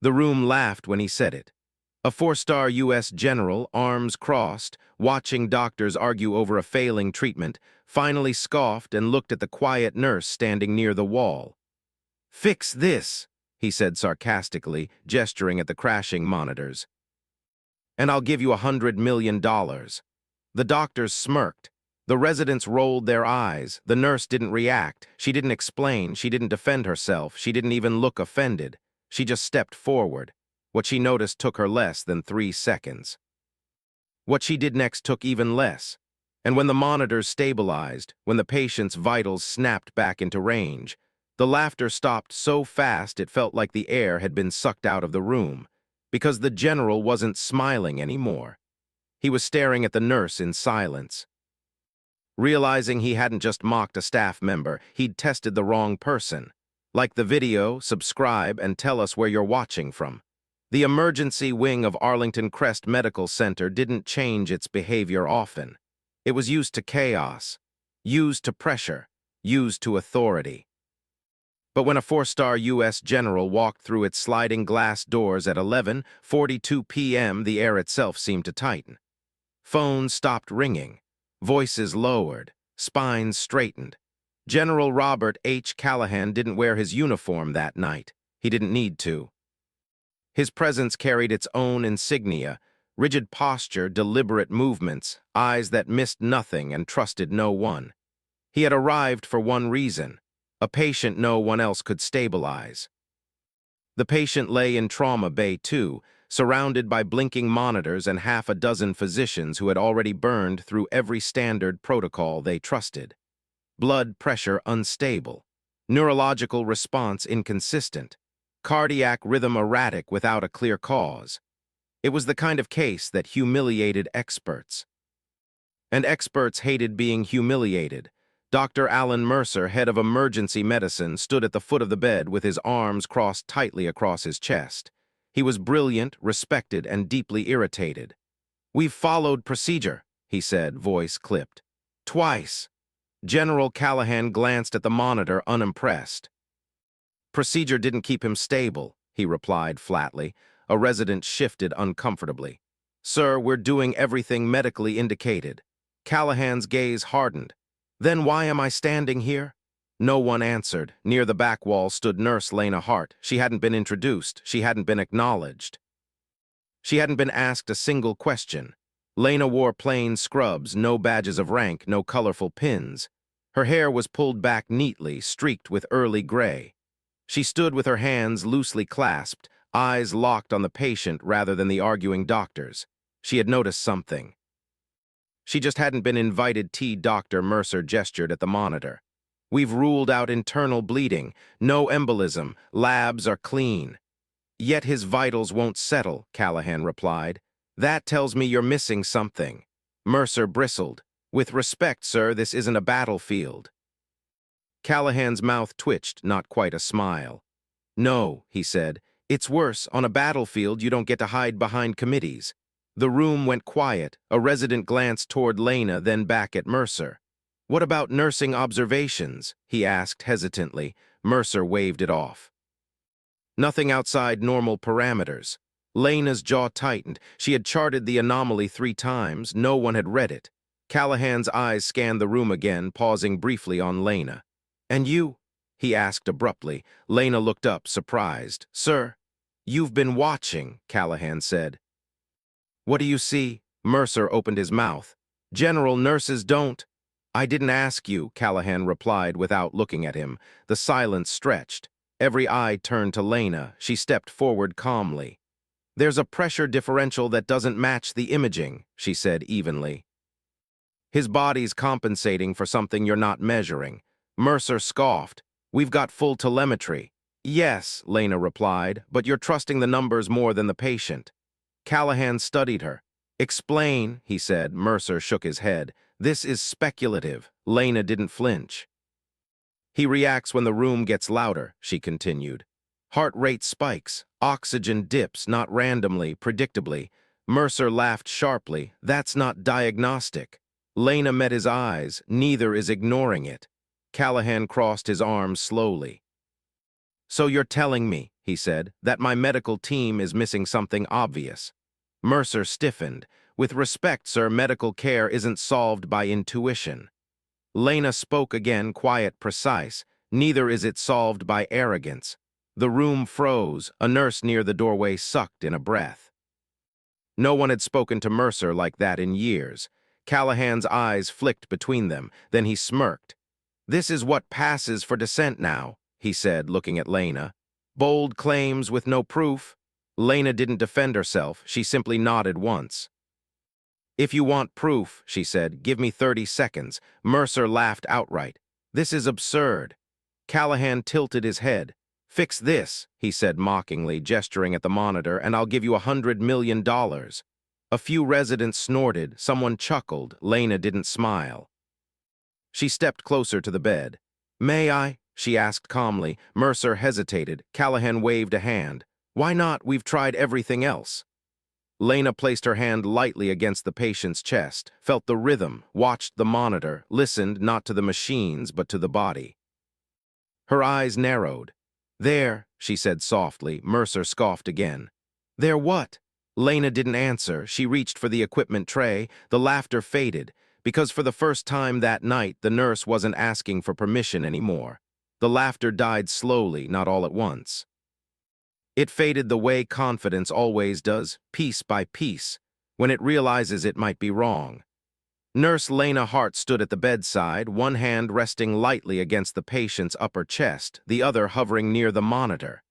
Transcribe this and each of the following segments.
The room laughed when he said it. A four-star U.S. general, arms crossed, watching doctors argue over a failing treatment, finally scoffed and looked at the quiet nurse standing near the wall. "Fix this," he said sarcastically, gesturing at the crashing monitors. "And I'll give you $100 million. The doctors smirked. The residents rolled their eyes. The nurse didn't react. She didn't explain. She didn't defend herself. She didn't even look offended. She just stepped forward. What she noticed took her less than 3 seconds. What she did next took even less. And when the monitors stabilized, when the patient's vitals snapped back into range, the laughter stopped so fast it felt like the air had been sucked out of the room, because the general wasn't smiling anymore. He was staring at the nurse in silence. Realizing he hadn't just mocked a staff member, he'd tested the wrong person. Like the video, subscribe, and tell us where you're watching from. The emergency wing of Arlington Crest Medical Center didn't change its behavior often. It was used to chaos, used to pressure, used to authority. But when a four-star U.S. general walked through its sliding glass doors at 11:42 p.m., the air itself seemed to tighten. Phones stopped ringing. Voices lowered. Spines straightened. General Robert H. Callahan didn't wear his uniform that night. He didn't need to. His presence carried its own insignia: rigid posture, deliberate movements, eyes that missed nothing and trusted no one. He had arrived for one reason: a patient no one else could stabilize. The patient lay in trauma bay 2, surrounded by blinking monitors and half a dozen physicians who had already burned through every standard protocol they trusted. Blood pressure unstable, neurological response inconsistent, cardiac rhythm erratic without a clear cause. It was the kind of case that humiliated experts. And experts hated being humiliated. Dr. Alan Mercer, head of emergency medicine, stood at the foot of the bed with his arms crossed tightly across his chest. He was brilliant, respected, and deeply irritated. "We've followed procedure," he said, voice clipped. "Twice." General Callahan glanced at the monitor, unimpressed. "Procedure didn't keep him stable," he replied flatly. A resident shifted uncomfortably. "Sir, we're doing everything medically indicated." Callahan's gaze hardened. "Then why am I standing here?" No one answered. Near the back wall stood Nurse Lena Hart. She hadn't been introduced. She hadn't been acknowledged. She hadn't been asked a single question. Lena wore plain scrubs, no badges of rank, no colorful pins. Her hair was pulled back neatly, streaked with early gray. She stood with her hands loosely clasped, eyes locked on the patient rather than the arguing doctors. She had noticed something. She just hadn't been invited. Dr. Mercer gestured at the monitor. "We've ruled out internal bleeding, no embolism, labs are clean." "Yet his vitals won't settle," Callahan replied. "That tells me you're missing something." Mercer bristled. "With respect, sir, this isn't a battlefield." Callahan's mouth twitched, not quite a smile. "No," he said. "It's worse. On a battlefield, you don't get to hide behind committees." The room went quiet. A resident glanced toward Lena, then back at Mercer. "What about nursing observations?" he asked hesitantly. Mercer waved it off. "Nothing outside normal parameters." Lena's jaw tightened. She had charted the anomaly 3 times. No one had read it. Callahan's eyes scanned the room again, pausing briefly on Lena. "And you?" he asked abruptly. Lena looked up, surprised. "Sir, you've been watching," Callahan said. "What do you see?" Mercer opened his mouth. "General, nurses don't." "I didn't ask you," Callahan replied without looking at him. The silence stretched. Every eye turned to Lena. She stepped forward calmly. "There's a pressure differential that doesn't match the imaging," she said evenly. "His body's compensating for something you're not measuring." Mercer scoffed. "We've got full telemetry." "Yes," Lena replied, "but you're trusting the numbers more than the patient." Callahan studied her. "Explain," he said. Mercer shook his head. "This is speculative." Lena didn't flinch. "He reacts when the room gets louder," she continued. "Heart rate spikes, oxygen dips, not randomly, predictably." Mercer laughed sharply. "That's not diagnostic." Lena met his eyes. "Neither is ignoring it." Callahan crossed his arms slowly. So you're telling me, he said, that my medical team is missing something obvious. Mercer stiffened. With respect, sir, medical care isn't solved by intuition. Lena spoke again, quiet, precise. Neither is it solved by arrogance. The room froze. A nurse near the doorway sucked in a breath. No one had spoken to Mercer like that in years. Callahan's eyes flicked between them. Then he smirked. This is what passes for dissent now, he said, looking at Lena. Bold claims with no proof. Lena didn't defend herself. She simply nodded once. If you want proof, she said, give me 30 seconds. Mercer laughed outright. This is absurd. Callahan tilted his head. Fix this, he said mockingly, gesturing at the monitor, and I'll give you $100 million. A few residents snorted. Someone chuckled. Lena didn't smile. She stepped closer to the bed. May I? She asked calmly. Mercer hesitated. Callahan waved a hand. Why not? We've tried everything else. Lena placed her hand lightly against the patient's chest, felt the rhythm, watched the monitor, listened not to the machines but to the body. Her eyes narrowed. There, she said softly. Mercer scoffed again. There what? Lena didn't answer. She reached for the equipment tray. The laughter faded, because for the first time that night, the nurse wasn't asking for permission anymore. The laughter died slowly, not all at once. It faded the way confidence always does, piece by piece, when it realizes it might be wrong. Nurse Lena Hart stood at the bedside, one hand resting lightly against the patient's upper chest, the other hovering near the monitor.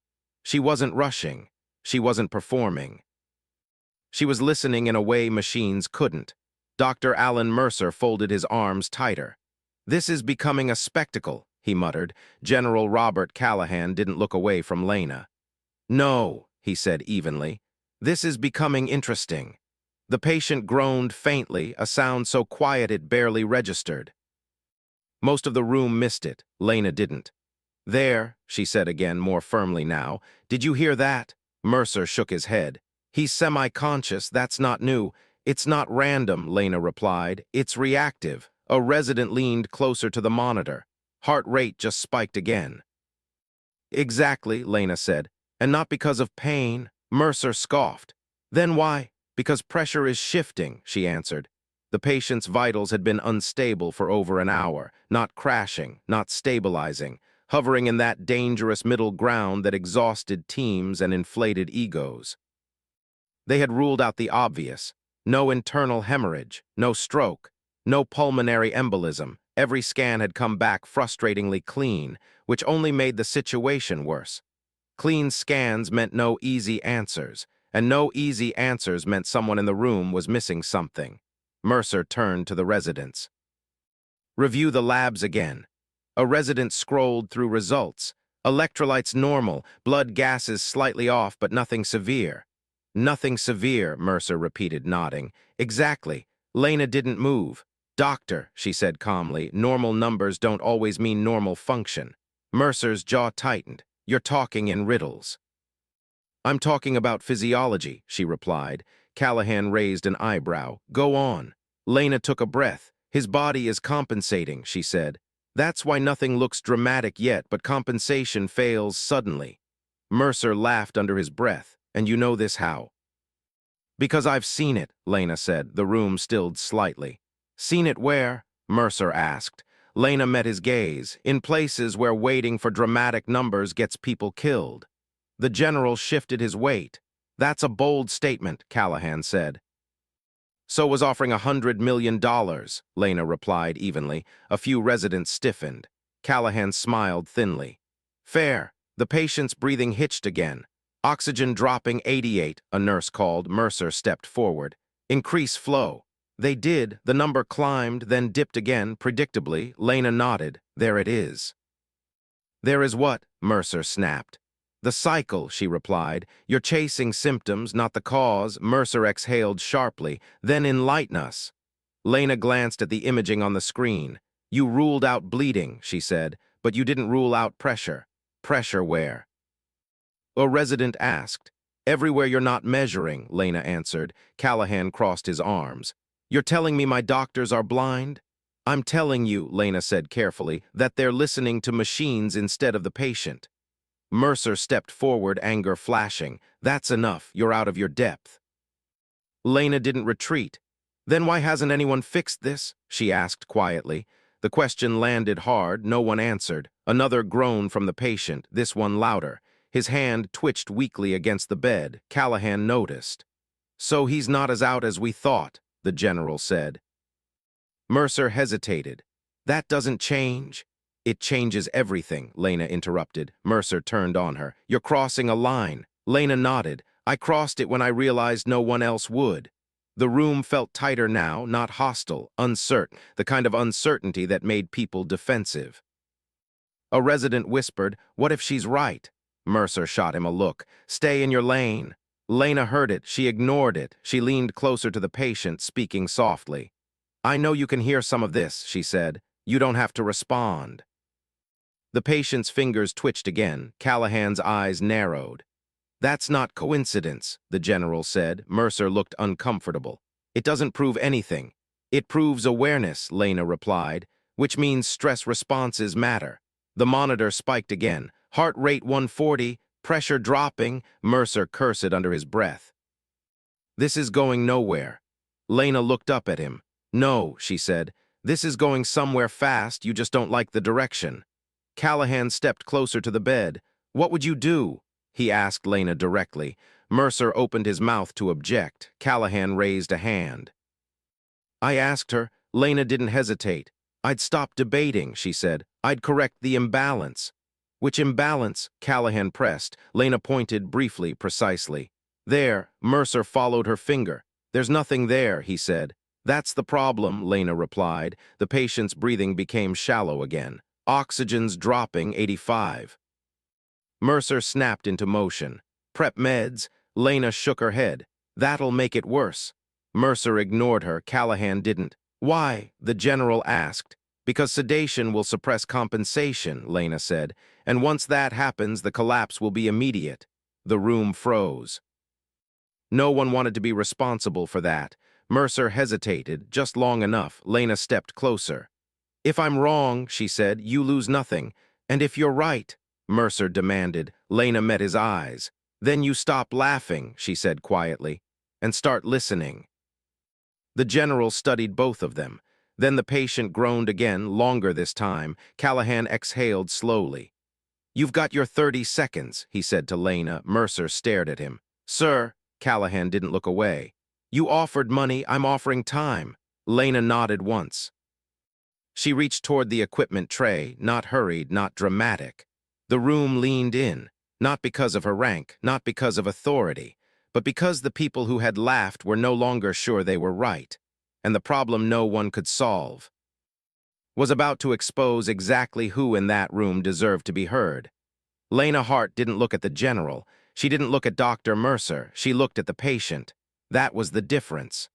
She wasn't rushing. She wasn't performing. She was listening in a way machines couldn't. Dr. Alan Mercer folded his arms tighter. This is becoming a spectacle, he muttered. General Robert Callahan didn't look away from Lena. No, he said evenly. This is becoming interesting. The patient groaned faintly, a sound so quiet it barely registered. Most of the room missed it. Lena didn't. There, she said again, more firmly now. Did you hear that? Mercer shook his head. He's semi-conscious, that's not new. It's not random, Lena replied. It's reactive. A resident leaned closer to the monitor. Heart rate just spiked again. Exactly, Lena said. And not because of pain. Mercer scoffed. Then why? Because pressure is shifting, she answered. The patient's vitals had been unstable for over an hour, not crashing, not stabilizing, hovering in that dangerous middle ground that exhausted teams and inflated egos. They had ruled out the obvious. No internal hemorrhage, no stroke, no pulmonary embolism. Every scan had come back frustratingly clean, which only made the situation worse. Clean scans meant no easy answers, and no easy answers meant someone in the room was missing something. Mercer turned to the residents. Review the labs again. A resident scrolled through results. Electrolytes normal, blood gases slightly off, but nothing severe. Nothing severe, Mercer repeated, nodding. Exactly. Lena didn't move. Doctor, she said calmly, normal numbers don't always mean normal function. Mercer's jaw tightened. You're talking in riddles. I'm talking about physiology, she replied. Callahan raised an eyebrow. Go on. Lena took a breath. His body is compensating, she said. That's why nothing looks dramatic yet, but compensation fails suddenly. Mercer laughed under his breath. And you know this how? Because I've seen it, Lena said. The room stilled slightly. Seen it where? Mercer asked. Lena met his gaze. In places where waiting for dramatic numbers gets people killed. The general shifted his weight. That's a bold statement, Callahan said. So was offering $100 million, Lena replied evenly. A few residents stiffened. Callahan smiled thinly. Fair. The patient's breathing hitched again. Oxygen dropping 88, a nurse called. Mercer stepped forward. Increase flow. They did. The number climbed, then dipped again, predictably. Lena nodded. There it is. There is what? Mercer snapped. The cycle, she replied. You're chasing symptoms, not the cause. Mercer exhaled sharply. Then enlighten us. Lena glanced at the imaging on the screen. You ruled out bleeding, she said, but you didn't rule out pressure. Pressure where? A resident asked. Everywhere you're not measuring, Lena answered. Callahan crossed his arms. You're telling me my doctors are blind? I'm telling you, Lena said carefully, that they're listening to machines instead of the patient. Mercer stepped forward, anger flashing. That's enough. You're out of your depth. Lena didn't retreat. Then why hasn't anyone fixed this? She asked quietly. The question landed hard. No one answered. Another groan from the patient, this one louder. His hand twitched weakly against the bed. Callahan noticed. So he's not as out as we thought, the general said. Mercer hesitated. That doesn't change. It changes everything, Lena interrupted. Mercer turned on her. You're crossing a line. Lena nodded. I crossed it when I realized no one else would. The room felt tighter now, not hostile, uncertain, the kind of uncertainty that made people defensive. A resident whispered, "What if she's right?" Mercer shot him a look. "Stay in your lane." Lena heard it. She ignored it. She leaned closer to the patient, speaking softly. "I know you can hear some of this," she said. "You don't have to respond." The patient's fingers twitched again. Callahan's eyes narrowed. "That's not coincidence," the general said. Mercer looked uncomfortable. "It doesn't prove anything." "It proves awareness," Lena replied, "which means stress responses matter." The monitor spiked again. Heart rate 140, pressure dropping. Mercer cursed under his breath. "This is going nowhere." Lena looked up at him. "No," she said. "This is going somewhere fast, you just don't like the direction." Callahan stepped closer to the bed. "What would you do?" he asked Lena directly. Mercer opened his mouth to object. Callahan raised a hand. "I asked her." Lena didn't hesitate. "I'd stop debating," she said. "I'd correct the imbalance." "Which imbalance?" Callahan pressed. Lena pointed briefly, precisely. "There." Mercer followed her finger. "There's nothing there," he said. "That's the problem," Lena replied. The patient's breathing became shallow again. Oxygen's dropping, 85. Mercer snapped into motion. "Prep meds." Lena shook her head. "That'll make it worse." Mercer ignored her. Callahan didn't. "Why?" the general asked. "Because sedation will suppress compensation," Lena said. "And once that happens, the collapse will be immediate." The room froze. No one wanted to be responsible for that. Mercer hesitated, just long enough. Lena stepped closer. "If I'm wrong," she said, "you lose nothing. And if you're right," Mercer demanded. Lena met his eyes. "Then you stop laughing," she said quietly, "and start listening." The general studied both of them. Then the patient groaned again, longer this time. Callahan exhaled slowly. "You've got your 30 seconds, he said to Lena. Mercer stared at him. "Sir," Callahan didn't look away. "You offered money, I'm offering time." Lena nodded once. She reached toward the equipment tray, not hurried, not dramatic. The room leaned in, not because of her rank, not because of authority, but because the people who had laughed were no longer sure they were right, and the problem no one could solve was about to expose exactly who in that room deserved to be heard. Lena Hart didn't look at the general. She didn't look at Dr. Mercer. She looked at the patient. That was the difference.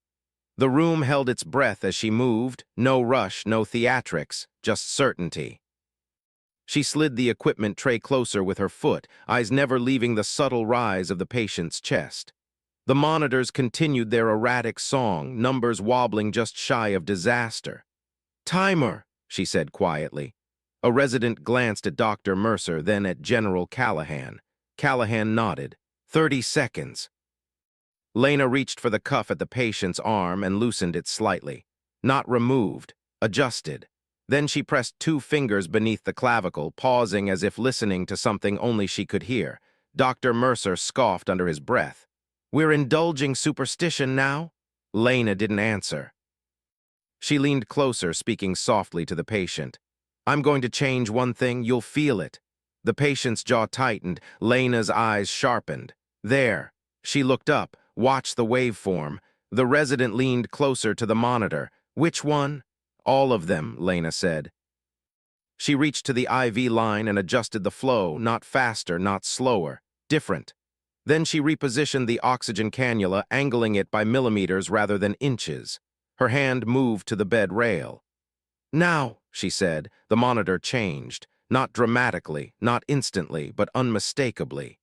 The room held its breath as she moved. No rush, no theatrics, just certainty. She slid the equipment tray closer with her foot, eyes never leaving the subtle rise of the patient's chest. The monitors continued their erratic song, numbers wobbling just shy of disaster. "Timer," she said quietly. A resident glanced at Dr. Mercer, then at General Callahan. Callahan nodded. 30 seconds. Lena reached for the cuff at the patient's arm and loosened it slightly. Not removed, adjusted. Then she pressed 2 fingers beneath the clavicle, pausing as if listening to something only she could hear. Dr. Mercer scoffed under his breath. "We're indulging superstition now?" Lena didn't answer. She leaned closer, speaking softly to the patient. "I'm going to change one thing, you'll feel it." The patient's jaw tightened, Lena's eyes sharpened. "There." She looked up, watched the waveform. The resident leaned closer to the monitor. "Which one?" "All of them," Lena said. She reached to the IV line and adjusted the flow, not faster, not slower, different. Then she repositioned the oxygen cannula, angling it by millimeters rather than inches. Her hand moved to the bed rail. "Now," she said. The monitor changed, not dramatically, not instantly, but unmistakably.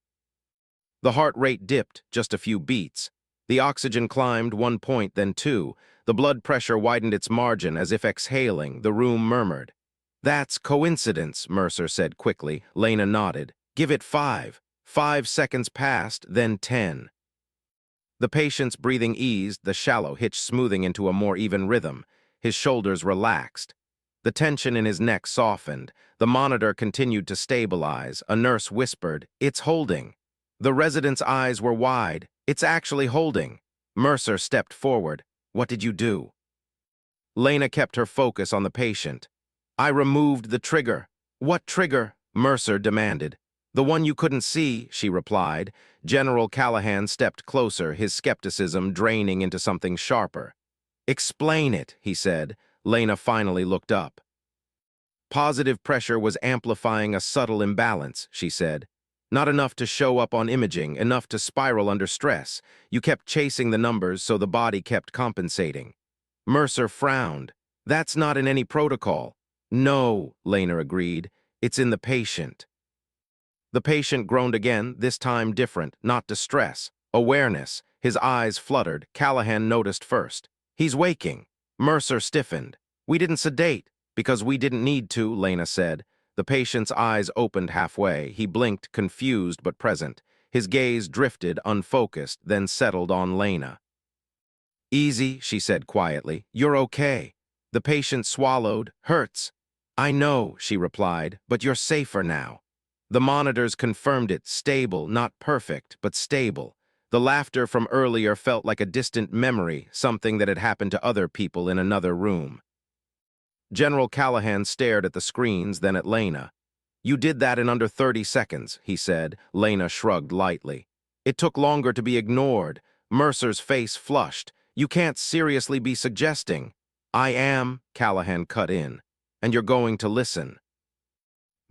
The heart rate dipped, just a few beats. The oxygen climbed 1 point, then 2. The blood pressure widened its margin as if exhaling. The room murmured. "That's coincidence," Mercer said quickly. Lena nodded. Give it 5. 5 seconds passed, then 10. The patient's breathing eased, the shallow hitch smoothing into a more even rhythm. His shoulders relaxed. The tension in his neck softened. The monitor continued to stabilize. A nurse whispered, "It's holding." The resident's eyes were wide. "It's actually holding." Mercer stepped forward. "What did you do?" Lena kept her focus on the patient. "I removed the trigger." "What trigger?" Mercer demanded. "The one you couldn't see," she replied. General Callahan stepped closer, his skepticism draining into something sharper. "Explain it," he said. Lena finally looked up. "Positive pressure was amplifying a subtle imbalance," she said. "Not enough to show up on imaging, enough to spiral under stress. You kept chasing the numbers, so the body kept compensating." Mercer frowned. "That's not in any protocol." "No," Lena agreed. "It's in the patient." The patient groaned again, this time different, not distress. Awareness. His eyes fluttered. Callahan noticed first. "He's waking." Mercer stiffened. "We didn't sedate." "Because we didn't need to," Lena said. The patient's eyes opened halfway. He blinked, confused but present. His gaze drifted, unfocused, then settled on Lena. "Easy," she said quietly. "You're okay." The patient swallowed. "Hurts." "I know," she replied, "but you're safer now." The monitors confirmed it, stable, not perfect, but stable. The laughter from earlier felt like a distant memory, something that had happened to other people in another room. General Callahan stared at the screens, then at Lena. "You did that in under 30 seconds, he said. Lena shrugged lightly. "It took longer to be ignored." Mercer's face flushed. "You can't seriously be suggesting." "I am," Callahan cut in. "And you're going to listen."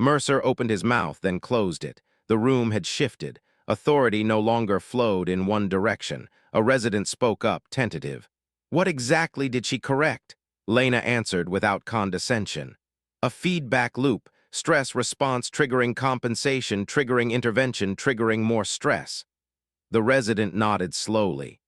Mercer opened his mouth, then closed it. The room had shifted. Authority no longer flowed in one direction. A resident spoke up, tentative. "What exactly did she correct?" Lena answered without condescension. "A feedback loop, stress response triggering compensation, triggering intervention, triggering more stress." The resident nodded slowly.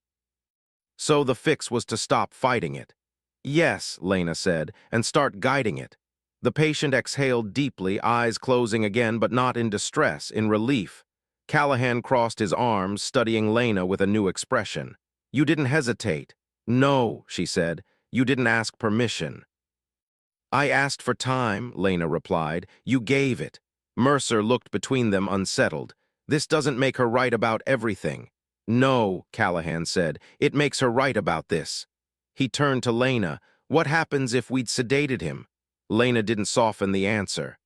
"So the fix was to stop fighting it." "Yes," Lena said, "and start guiding it." The patient exhaled deeply, eyes closing again, but not in distress, in relief. Callahan crossed his arms, studying Lena with a new expression. "You didn't hesitate." "No," she said. "You didn't ask permission." "I asked for time," Lena replied. "You gave it." Mercer looked between them, unsettled. "This doesn't make her right about everything." "No," Callahan said. "It makes her right about this." He turned to Lena. "What happens if we'd sedated him?" Lena didn't soften the answer.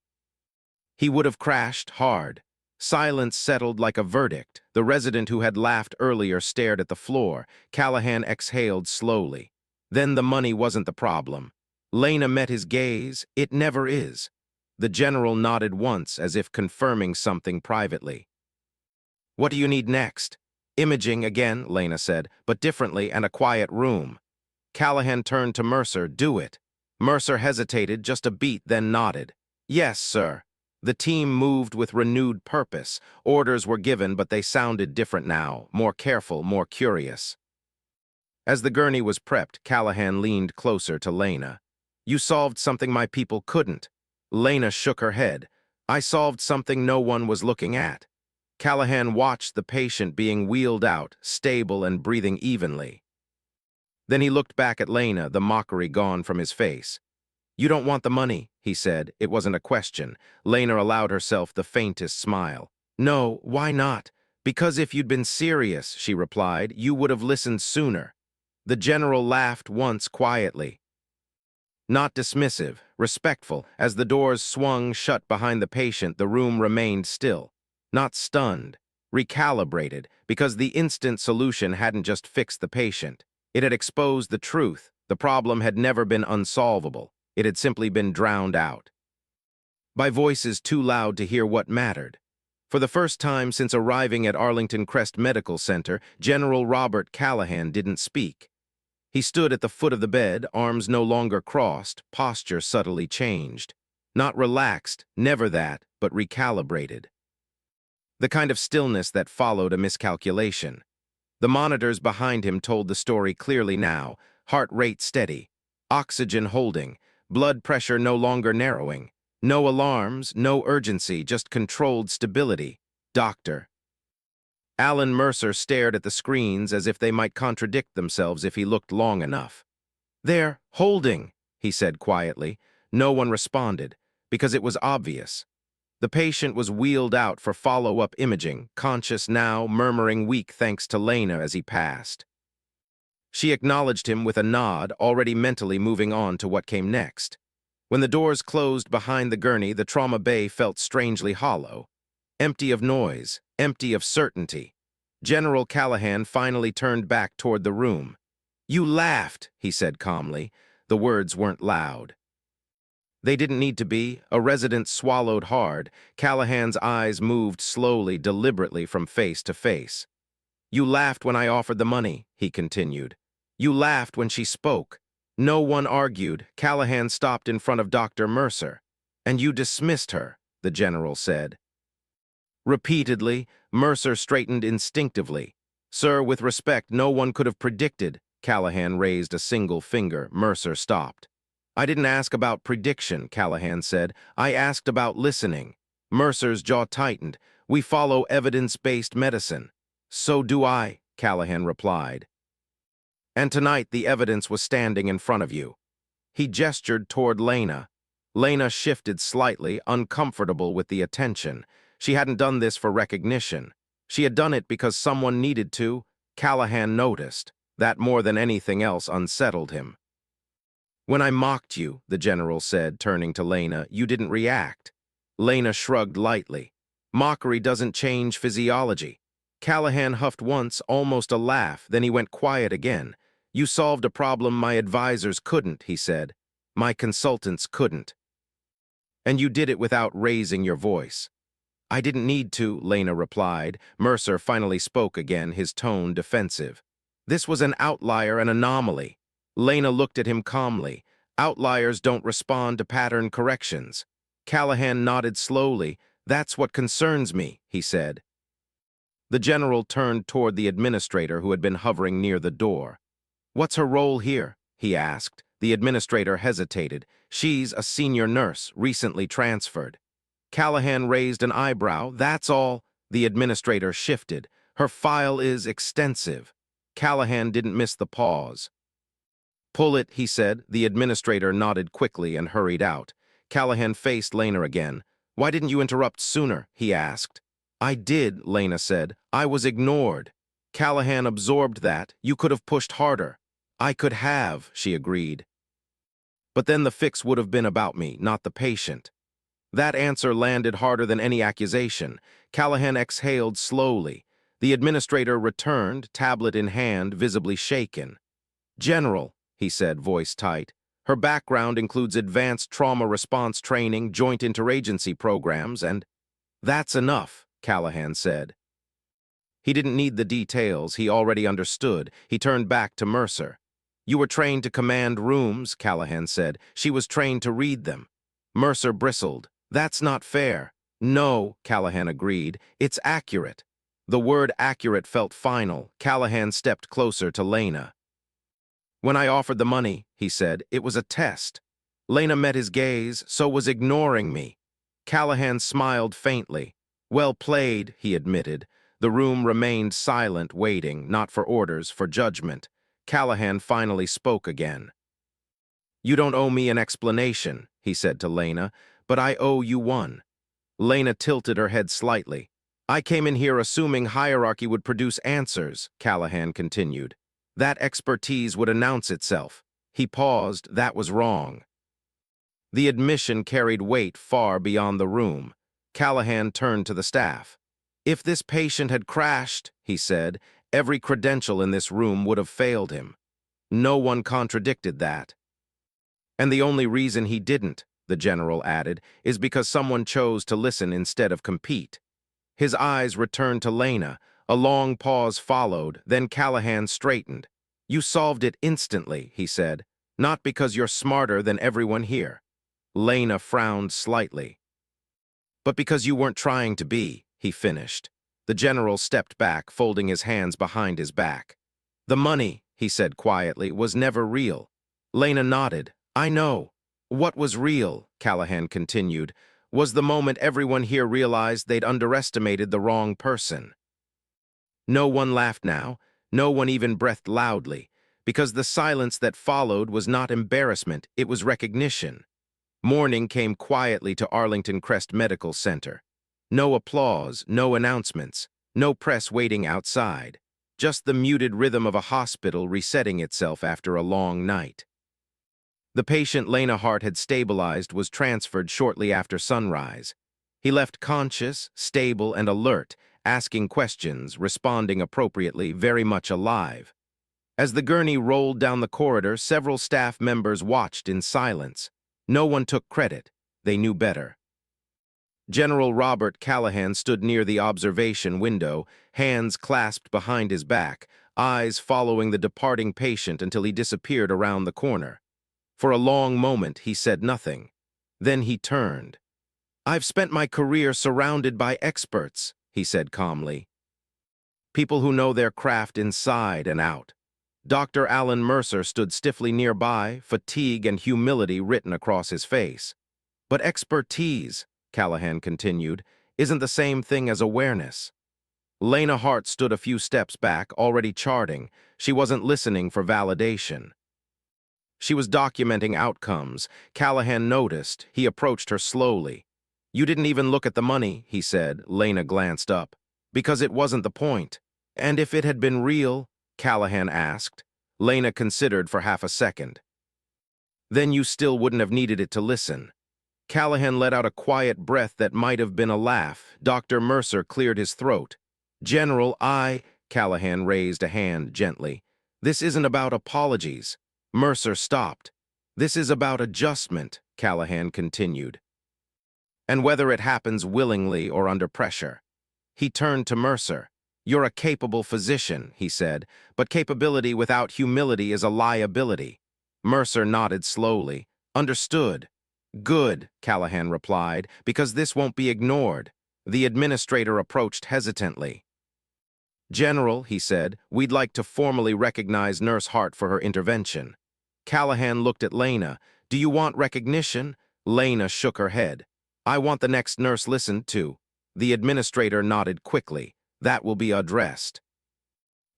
"He would have crashed hard." Silence settled like a verdict. The resident who had laughed earlier stared at the floor. Callahan exhaled slowly. "Then the money wasn't the problem." Lena met his gaze. "It never is." The general nodded once, as if confirming something privately. "What do you need next?" "Imaging again," Lena said, "but differently and a quiet room." Callahan turned to Mercer. "Do it." Mercer hesitated just a beat, then nodded. "Yes, sir." The team moved with renewed purpose. Orders were given, but they sounded different now, more careful, more curious. As the gurney was prepped, Callahan leaned closer to Lena. "You solved something my people couldn't." Lena shook her head. "I solved something no one was looking at." Callahan watched the patient being wheeled out, stable and breathing evenly. Then he looked back at Lena, the mockery gone from his face. "You don't want the money," he said. It wasn't a question. Lena allowed herself the faintest smile. "No, why not?" "Because if you'd been serious," she replied, "you would have listened sooner." The general laughed once quietly. Not dismissive, respectful. As the doors swung shut behind the patient, the room remained still. Not stunned, recalibrated, because the instant solution hadn't just fixed the patient. It had exposed the truth. The problem had never been unsolvable. It had simply been drowned out by voices too loud to hear what mattered. For the first time since arriving at Arlington Crest Medical Center, General Robert Callahan didn't speak. He stood at the foot of the bed, arms no longer crossed, posture subtly changed. Not relaxed, never that, but recalibrated. The kind of stillness that followed a miscalculation. The monitors behind him told the story clearly now, heart rate steady, oxygen holding, blood pressure no longer narrowing. No alarms, no urgency, just controlled stability. Doctor. Alan Mercer stared at the screens as if they might contradict themselves if he looked long enough. "They're holding," he said quietly. No one responded, because it was obvious. The patient was wheeled out for follow-up imaging, conscious now, murmuring weak thanks to Lena as he passed. She acknowledged him with a nod, already mentally moving on to what came next. When the doors closed behind the gurney, the trauma bay felt strangely hollow. Empty of noise, empty of certainty. General Callahan finally turned back toward the room. "You laughed," he said calmly. The words weren't loud. They didn't need to be. A resident swallowed hard. Callahan's eyes moved slowly, deliberately from face to face. "You laughed when I offered the money," he continued. "You laughed when she spoke. No one argued." Callahan stopped in front of Dr. Mercer. "And you dismissed her," the general said. Repeatedly, Mercer straightened instinctively. "Sir, with respect, no one could have predicted." Callahan raised a single finger. Mercer stopped. "I didn't ask about prediction," Callahan said. "I asked about listening." Mercer's jaw tightened. "We follow evidence-based medicine." "So do I," Callahan replied. "And tonight the evidence was standing in front of you." He gestured toward Lena. Lena shifted slightly, uncomfortable with the attention. She hadn't done this for recognition. She had done it because someone needed to. Callahan noticed. That more than anything else unsettled him. "When I mocked you," the general said, turning to Lena, "you didn't react." Lena shrugged lightly. "Mockery doesn't change physiology." Callahan huffed once, almost a laugh, then he went quiet again. "You solved a problem my advisors couldn't," he said. "My consultants couldn't. And you did it without raising your voice." "I didn't need to," Lena replied. Mercer finally spoke again, his tone defensive. "This was an outlier, an anomaly." Lena looked at him calmly. "Outliers don't respond to pattern corrections." Callahan nodded slowly. "That's what concerns me," he said. The general turned toward the administrator who had been hovering near the door. "What's her role here?" he asked. The administrator hesitated. "She's a senior nurse, recently transferred." Callahan raised an eyebrow. "That's all." The administrator shifted. "Her file is extensive." Callahan didn't miss the pause. "Pull it," he said. The administrator nodded quickly and hurried out. Callahan faced Lena again. "Why didn't you interrupt sooner?" he asked. "I did," Lena said. "I was ignored." Callahan absorbed that. "You could have pushed harder." "I could have," she agreed. "But then the fix would have been about me, not the patient." That answer landed harder than any accusation. Callahan exhaled slowly. The administrator returned, tablet in hand, visibly shaken. "General," he said, voice tight. "Her background includes advanced trauma response training, joint interagency programs, and—" "That's enough," Callahan said. He didn't need the details, he already understood. He turned back to Mercer. "You were trained to command rooms," Callahan said. "She was trained to read them." Mercer bristled. "That's not fair." "No," Callahan agreed. "It's accurate." The word accurate felt final. Callahan stepped closer to Lena. "When I offered the money," he said, "it was a test." Lena met his gaze, so was ignoring me. Callahan smiled faintly. "Well played," he admitted. The room remained silent, waiting, not for orders, for judgment. Callahan finally spoke again. "You don't owe me an explanation," he said to Lena, "but I owe you one." Lena tilted her head slightly. "I came in here assuming hierarchy would produce answers," Callahan continued. "That expertise would announce itself." He paused. That was wrong. The admission carried weight far beyond the room. Callahan turned to the staff. "If this patient had crashed," he said, "every credential in this room would have failed him." No one contradicted that. "And the only reason he didn't," the general added, "is because someone chose to listen instead of compete." His eyes returned to Lena. A long pause followed, then Callahan straightened. "You solved it instantly," he said, "not because you're smarter than everyone here." Lena frowned slightly. "But because you weren't trying to be," he finished. The general stepped back, folding his hands behind his back. "The money," he said quietly, "was never real." Lena nodded. "I know." What was real, Callahan continued, was the moment everyone here realized they'd underestimated the wrong person. No one laughed now, no one even breathed loudly, because the silence that followed was not embarrassment, it was recognition. Morning came quietly to Arlington Crest Medical Center. No applause, no announcements, no press waiting outside. Just the muted rhythm of a hospital resetting itself after a long night. The patient Lena Hart had stabilized was transferred shortly after sunrise. He left conscious, stable, and alert, asking questions, responding appropriately, very much alive. As the gurney rolled down the corridor, several staff members watched in silence. No one took credit. They knew better. General Robert Callahan stood near the observation window, hands clasped behind his back, eyes following the departing patient until he disappeared around the corner. For a long moment, he said nothing. Then he turned. "I've spent my career surrounded by experts," he said calmly. "People who know their craft inside and out." Dr. Alan Mercer stood stiffly nearby, fatigue and humility written across his face. "But expertise," Callahan continued, "isn't the same thing as awareness." Lena Hart stood a few steps back, already charting. She wasn't listening for validation. She was documenting outcomes. Callahan noticed. He approached her slowly. "You didn't even look at the money," he said. Lena glanced up. "Because it wasn't the point." "And if it had been real?" Callahan asked. Lena considered for half a second. "Then you still wouldn't have needed it to listen." Callahan let out a quiet breath that might have been a laugh. Dr. Mercer cleared his throat. "General, Callahan raised a hand gently. "This isn't about apologies." Mercer stopped. "This is about adjustment," Callahan continued. "And whether it happens willingly or under pressure." He turned to Mercer. "You're a capable physician," he said, "but capability without humility is a liability." Mercer nodded slowly. "Understood." "Good," Callahan replied, "because this won't be ignored." The administrator approached hesitantly. "General," he said, "we'd like to formally recognize Nurse Hart for her intervention." Callahan looked at Lena. "Do you want recognition?" Lena shook her head. "I want the next nurse listened to." The administrator nodded quickly. "That will be addressed."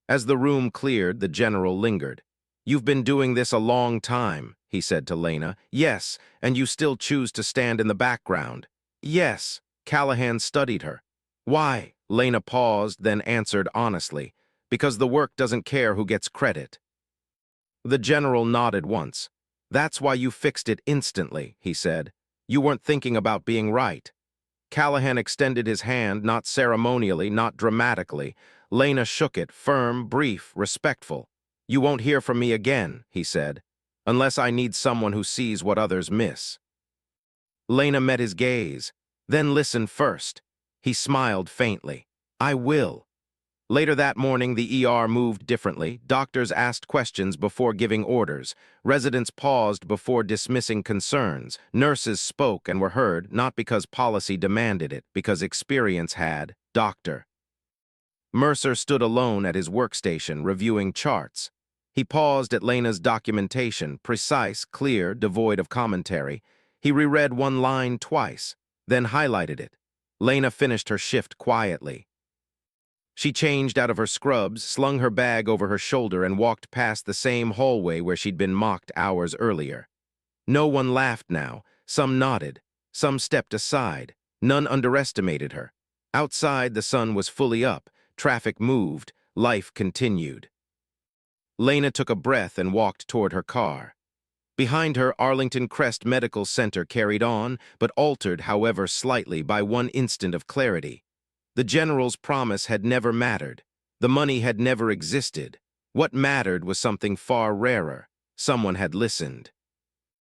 As the room cleared, the general lingered. "You've been doing this a long time," he said to Lena. "Yes, and you still choose to stand in the background." "Yes." Callahan studied her. "Why?" Lena paused, then answered honestly. "Because the work doesn't care who gets credit." The general nodded once. "That's why you fixed it instantly," he said. "You weren't thinking about being right." Callahan extended his hand, not ceremonially, not dramatically. Lena shook it, firm, brief, respectful. "You won't hear from me again," he said, "unless I need someone who sees what others miss." Lena met his gaze. "Then listen first." He smiled faintly. "I will." Later that morning, the ER moved differently. Doctors asked questions before giving orders. Residents paused before dismissing concerns. Nurses spoke and were heard, not because policy demanded it, because experience had. Doctor. Mercer stood alone at his workstation, reviewing charts. He paused at Lena's documentation, precise, clear, devoid of commentary. He reread one line twice, then highlighted it. Lena finished her shift quietly. She changed out of her scrubs, slung her bag over her shoulder, and walked past the same hallway where she'd been mocked hours earlier. No one laughed now. Some nodded. Some stepped aside. None underestimated her. Outside, the sun was fully up. Traffic moved. Life continued. Lena took a breath and walked toward her car. Behind her, Arlington Crest Medical Center carried on, but altered, however slightly, by one instant of clarity. The general's promise had never mattered. The money had never existed. What mattered was something far rarer. Someone had listened.